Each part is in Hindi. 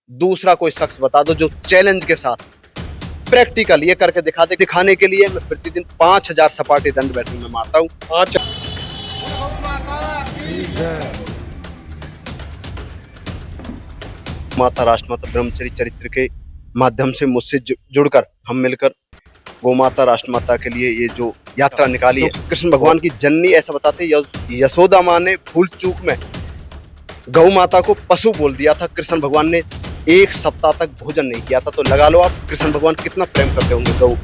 दूसरा कोई शख्स बता दो जो चैलेंज के साथ प्रैक्टिकल ये करके दिखाने के लिए मैं प्रतिदिन 5,000 सपाटे दंड बैठक में मारता हूँ। माता राष्ट्रमाता ब्रह्मचर्य चरित्र के माध्यम से मुझसे जुड़कर हम मिलकर गौ माता राष्ट्रमाता के लिए ये जो यात्रा निकाली है। कृष्ण भगवान की जननी ऐसा बताते यशोदा माँ ने भूल चूक में गौ माता को पशु बोल दिया था। कृष्ण भगवान ने 1 सप्ताह तक भोजन नहीं किया था। तो लगा लो आप कृष्ण भगवान कितना प्रेम करते होंगे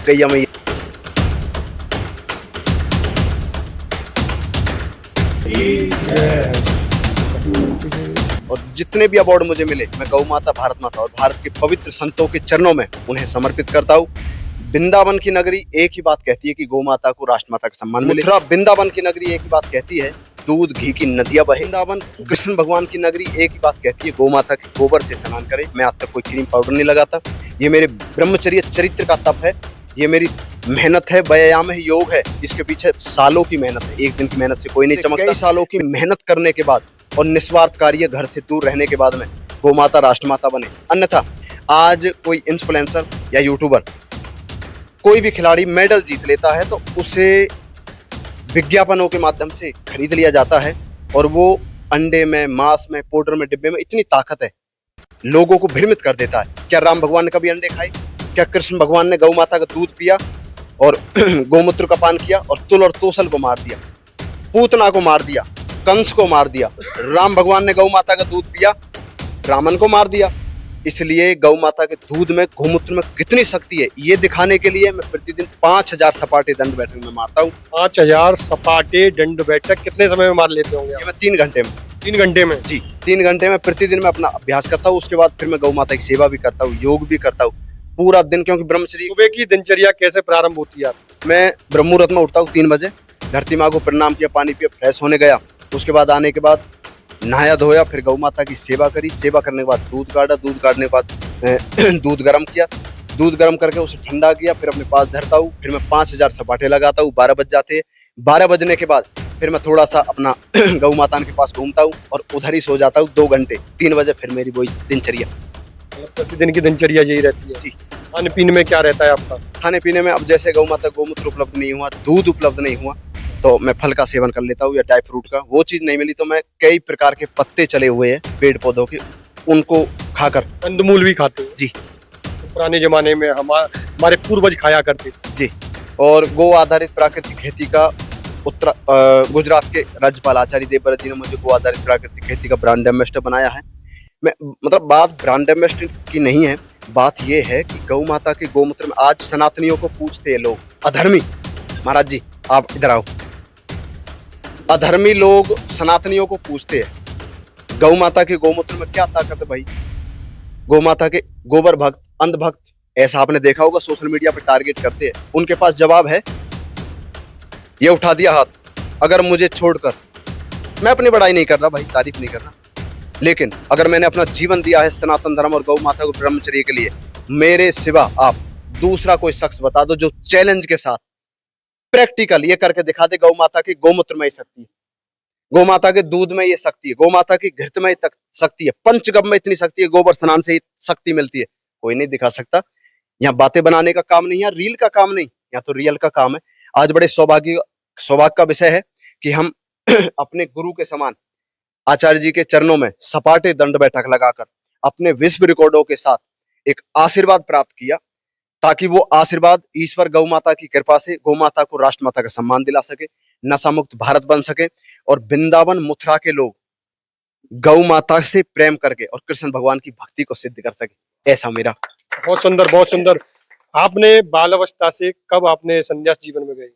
गैया मैया। और जितने भी अवार्ड मुझे मिले मैं गौ माता, भारत माता और भारत के पवित्र संतों के चरणों में उन्हें समर्पित करता हूँ। वृंदावन की नगरी एक ही बात कहती है कि गौ माता को राष्ट्रमाता का सम्मान मिले। वृंदावन की नगरी एक ही बात कहती है, दूध घी की नदियां बहे। वृंदावन कृष्ण भगवान की नगरी एक ही बात कहती है, गौ माता के गोबर से स्नान करे। मैं आज तक कोई क्रीम पाउडर नहीं लगाता। ये मेरे ब्रह्मचर्य चरित्र का तप है, ये मेरी मेहनत है, व्यायाम है, योग है। इसके पीछे सालों की मेहनत है, एक दिन की मेहनत से कोई नहीं चमकता। कई सालों की मेहनत करने के बाद और निस्वार्थ कार्य घर से दूर रहने के बाद में गौ माता राष्ट्रमाता बने। अन्यथा आज कोई इन्फ्लुएंसर या यूट्यूबर कोई भी खिलाड़ी मेडल जीत लेता है तो उसे विज्ञापनों के माध्यम से खरीद लिया जाता है और वो अंडे में, मांस में, पाउडर में, डिब्बे में इतनी ताकत है, लोगों को भ्रमित कर देता है। क्या राम भगवान ने कभी अंडे खाए? क्या कृष्ण भगवान ने गौ माता का दूध पिया और गौमूत्र का पान किया और तुल और तोसल को मार दिया, पूतना को मार दिया, कंस को मार दिया? राम भगवान ने गौ माता का दूध पिया, रावण को मार दिया। इसलिए गौ माता के दूध में, गौमूत्र में कितनी शक्ति है, ये दिखाने के लिए मैं प्रतिदिन 5,000 सपाटे दंड बैठक में मारता हूँ। 5,000 सपाटे दंड बैठक कितने समय में मार लेते होंगे? मैं 3 घंटे में। 3 घंटे में? जी, 3 घंटे में प्रतिदिन मैं अपना अभ्यास करता हूँ। उसके बाद फिर मैं गौ माता की सेवा भी करता हूँ, योग भी करता हूँ पूरा दिन, क्योंकि ब्रह्मचर्य। सुबह की दिनचर्या कैसे प्रारंभ होती है? मैं ब्रह्म मुहूर्त में उठता हूँ 3 बजे, धरती माँ को प्रणाम किया, पानी पिया, फ्रेश होने गया। उसके बाद आने के बाद नहाया धोया, फिर गौ माता की सेवा करी। सेवा करने के बाद दूध काटा, दूध काटने के बाद दूध गर्म किया, दूध गर्म करके उसे ठंडा किया, फिर अपने पास धरता हूँ। फिर मैं 5,000 सपाटे लगाता हूँ। 12 बज जाते हैं। 12 बजने के बाद फिर मैं थोड़ा सा अपना गौ माता के पास घूमता हूँ और उधर ही सो जाता हूँ 2 घंटे। 3 बजे फिर मेरी वही दिनचर्या। प्रतिदिन की दिनचर्या यही रहती है? जी। खाने पीने में क्या रहता है आपका? खाने पीने में अब जैसे गौ माता गौमूत्र उपलब्ध नहीं हुआ, दूध उपलब्ध नहीं हुआ, तो मैं फल का सेवन कर लेता हूँ या ड्राई फ्रूट का। वो चीज नहीं मिली तो मैं कई प्रकार के पत्ते चले हुए हैं पेड़ पौधों के, उनको खाकर। कंदमूल भी खाते हैं? जी। तो पुराने जमाने में हमारे पूर्वज खाया करते थे। जी। और गो आधारित प्राकृतिक खेती का गुजरात के राज्यपाल आचार्य देवव्रत जी ने मुझे गो आधारित प्राकृतिक खेती का ब्रांड एम्बेसडर बनाया है। मैं मतलब बात ब्रांड एम्बेसडर की नहीं है, बात ये है कि गौ माता के गौमूत्र में आज सनातनियों को पूछते हैं लोग, अधर्मी महाराज जी आप इधर आओ, अधर्मी लोग सनातनियों को पूछते हैं गौ माता के गौमूत्र में क्या ताकत है भाई? गौ माता के गोबर भक्त, अंधभक्त, ऐसा आपने देखा होगा सोशल मीडिया पर टारगेट करते हैं। उनके पास जवाब है, ये उठा दिया हाथ। अगर मुझे छोड़कर, मैं अपनी बड़ाई नहीं कर रहा भाई, तारीफ नहीं कर रहा, लेकिन अगर मैंने अपना जीवन दिया है सनातन धर्म और गौ माता को ब्रह्मचर्य के लिए, मेरे सिवा आप दूसरा कोई शख्स बता दो जो चैलेंज के साथ प्रैक्टिकल ये करके दिखा दे, गौ माता के गौमूत्र में ही शक्ति है, गौ माता के दूध में ये शक्ति है, गौ माता की घृत में तक शक्ति है, पंचगव्य में इतनी शक्ति है, गोबर स्नान से ही शक्ति मिलती है। कोई नहीं दिखा सकता। यहाँ बातें बनाने का काम नहीं है, रील का काम नहीं, यहाँ तो रियल का काम है। आज बड़े सौभाग्य का विषय है कि हम अपने गुरु के समान आचार्य जी के चरणों में सपाटे दंड बैठक लगाकर अपने विश्व रिकॉर्डों के साथ एक आशीर्वाद प्राप्त किया, ताकि वो आशीर्वाद ईश्वर गौ माता की कृपा से गौ माता को राष्ट्रमाता का सम्मान दिला सके, नशा मुक्त भारत बन सके और वृंदावन मथुरा के लोग गौ माता से प्रेम करके और कृष्ण भगवान की भक्ति को सिद्ध कर सके। ऐसा मेरा। बहुत सुंदर, बहुत सुंदर। आपने बाल अवस्था से कब आपने संन्यास जीवन में गए?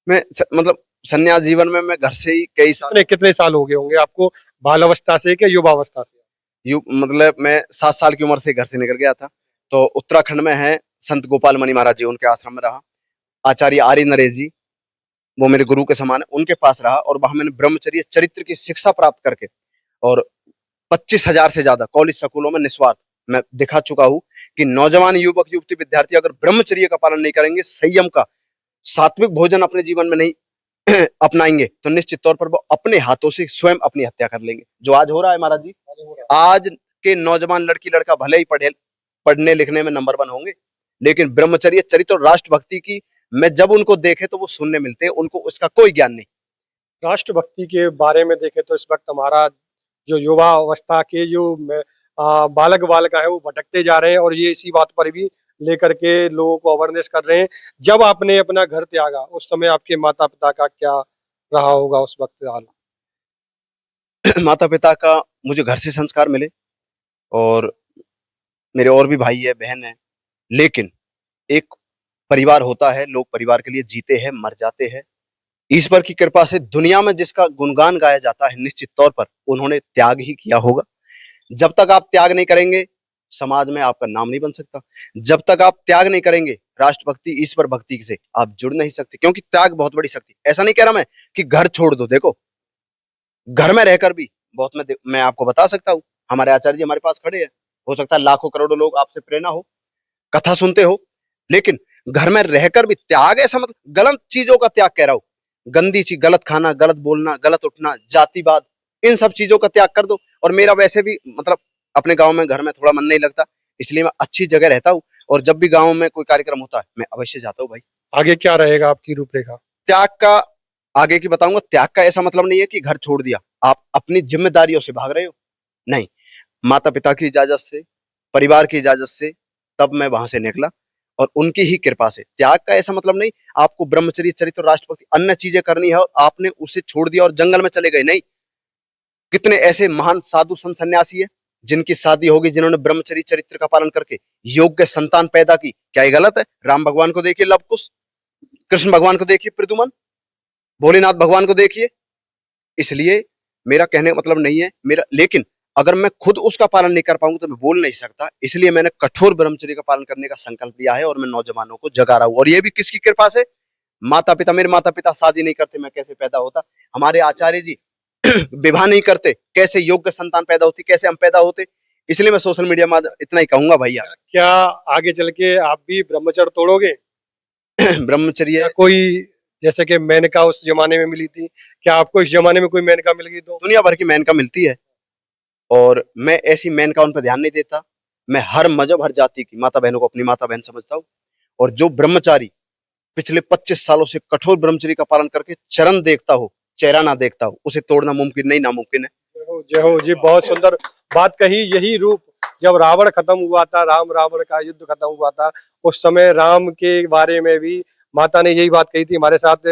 मैं मतलब संन्यास जीवन में मैं घर से ही कई साल। कितने साल हो गए होंगे आपको बाल अवस्था से क्या युवा अवस्था से? मतलब मैं 7 साल की उम्र से घर से निकल गया था। तो उत्तराखंड में है संत गोपाल मणि महाराज जी, उनके आश्रम में रहा। आचार्य आर्य नरेश जी, वो मेरे गुरु के समान है, उनके पास रहा और वहां मैंने ब्रह्मचर्य चरित्र की शिक्षा प्राप्त करके और 25,000 से ज्यादा कॉलेज स्कूलों में निस्वार्थ मैं दिखा चुका हूँ कि नौजवान युवक युवती विद्यार्थी अगर ब्रह्मचर्य का पालन नहीं करेंगे, संयम का, सात्विक भोजन अपने जीवन में नहीं अपनाएंगे, तो निश्चित तौर पर वो अपने हाथों से स्वयं अपनी हत्या कर लेंगे, जो आज हो रहा है महाराज जी। आज के नौजवान लड़की लड़का भले ही पढ़ने लिखने में नंबर 1 होंगे, लेकिन ब्रह्मचर्य चरित्र और राष्ट्रभक्ति की मैं जब उनको देखे तो वो सुनने मिलते हैं, उनको उसका कोई ज्ञान नहीं। राष्ट्रभक्ति के बारे में देखें तो इस वक्त हमारा जो युवा अवस्था के जो बालक बालिका है वो भटकते जा रहे हैं, और ये इसी बात पर भी लेकर के लोगों को अवेयरनेस कर रहे हैं। जब आपने अपना घर त्यागा उस समय आपके माता पिता का क्या रहा होगा उस वक्त हाल? माता पिता का मुझे घर से संस्कार मिले, और मेरे और भी भाई है बहन है, लेकिन एक परिवार होता है, लोग परिवार के लिए जीते हैं मर जाते हैं। ईश्वर की कृपा से दुनिया में जिसका गुणगान गाया जाता है निश्चित तौर पर उन्होंने त्याग ही किया होगा। जब तक आप त्याग नहीं करेंगे समाज में आपका नाम नहीं बन सकता। जब तक आप त्याग नहीं करेंगे राष्ट्रभक्ति ईश्वर भक्ति से आप जुड़ नहीं सकते, क्योंकि त्याग बहुत बड़ी शक्ति। ऐसा नहीं कह रहा मैं कि घर छोड़ दो, देखो घर में रहकर भी बहुत मैं आपको बता सकता हूँ। हमारे आचार्य जी हमारे पास खड़े हैं, हो सकता है लाखों करोड़ों लोग आपसे प्रेरणा हो, कथा सुनते हो, लेकिन घर में रहकर भी त्याग ऐसा मतलब गलत चीजों का त्याग कह रहा हूँ। गंदी चीज, गलत खाना, गलत बोलना, गलत उठना, जातिवाद, इन सब चीजों का त्याग कर दो। और मेरा वैसे भी मतलब अपने गांव में घर में थोड़ा मन नहीं लगता, इसलिए मैं अच्छी जगह रहता हूँ, और जब भी गांव में कोई कार्यक्रम होता है मैं अवश्य जाता हूँ भाई। आगे क्या रहेगा आपकी रूपरेखा? त्याग का आगे की बताऊंगा। त्याग का ऐसा मतलब नहीं है कि घर छोड़ दिया, आप अपनी जिम्मेदारियों से भाग रहे हो, नहीं। माता पिता की इजाजत से, परिवार की इजाजत से तब मैं वहां से निकला, और उनकी ही कृपा से। त्याग का ऐसा मतलब नहीं आपको ब्रह्मचर्य चरित्र राष्ट्रभक्ति अन्य चीजें करनी है और आपने उसे छोड़ दिया और जंगल में चले गए, नहीं। कितने ऐसे महान साधु संत सन्यासी है जिनकी शादी होगी, जिन्होंने ब्रह्मचर्य चरित्र का पालन करके योग्य संतान पैदा की। क्या ये गलत है? राम भगवान को देखिए लव कुश, कृष्ण भगवान को देखिए प्रद्युमन, भोलेनाथ भगवान को देखिए। इसलिए मेरा कहने का मतलब नहीं है मेरा, लेकिन अगर मैं खुद उसका पालन नहीं कर पाऊंगा तो मैं बोल नहीं सकता। इसलिए मैंने कठोर ब्रह्मचर्य का पालन करने का संकल्प लिया है, और मैं नौजवानों को जगा रहा हूं। और ये भी किसकी कृपा से? माता पिता। मेरे माता पिता शादी नहीं करते, मैं कैसे पैदा होता? हमारे आचार्य जी विवाह नहीं करते, कैसे योग्य संतान पैदा होती, कैसे हम पैदा होते? इसलिए मैं सोशल मीडिया में इतना ही कहूंगा भैया। क्या आगे चल के आप भी ब्रह्मचर्य तोड़ोगे ब्रह्मचर्य या कोई, जैसे कि मेनका उस जमाने में मिली थी, क्या आपको इस जमाने में कोई मेनका मिल गई तो? दुनिया भर की मेनका मिलती है, और मैं ऐसी मेनका उन पर ध्यान नहीं देता। मैं हर मजहब हर जाति की माता बहनों को अपनी माता बहन समझता हूँ, और जो ब्रह्मचारी पिछले 25 सालों से कठोर ब्रह्मचर्य का पालन करके चरण देखता हो, चेहरा ना देखता हो, उसे तोड़ना मुमकिन नहीं, नामुमकिन है। जय हो जी, बहुत सुंदर बात कही। यही रूप जब रावण खत्म हुआ था, राम रावण का युद्ध खत्म हुआ था, उस समय राम के बारे में भी माता ने यही बात कही थी। हमारे साथ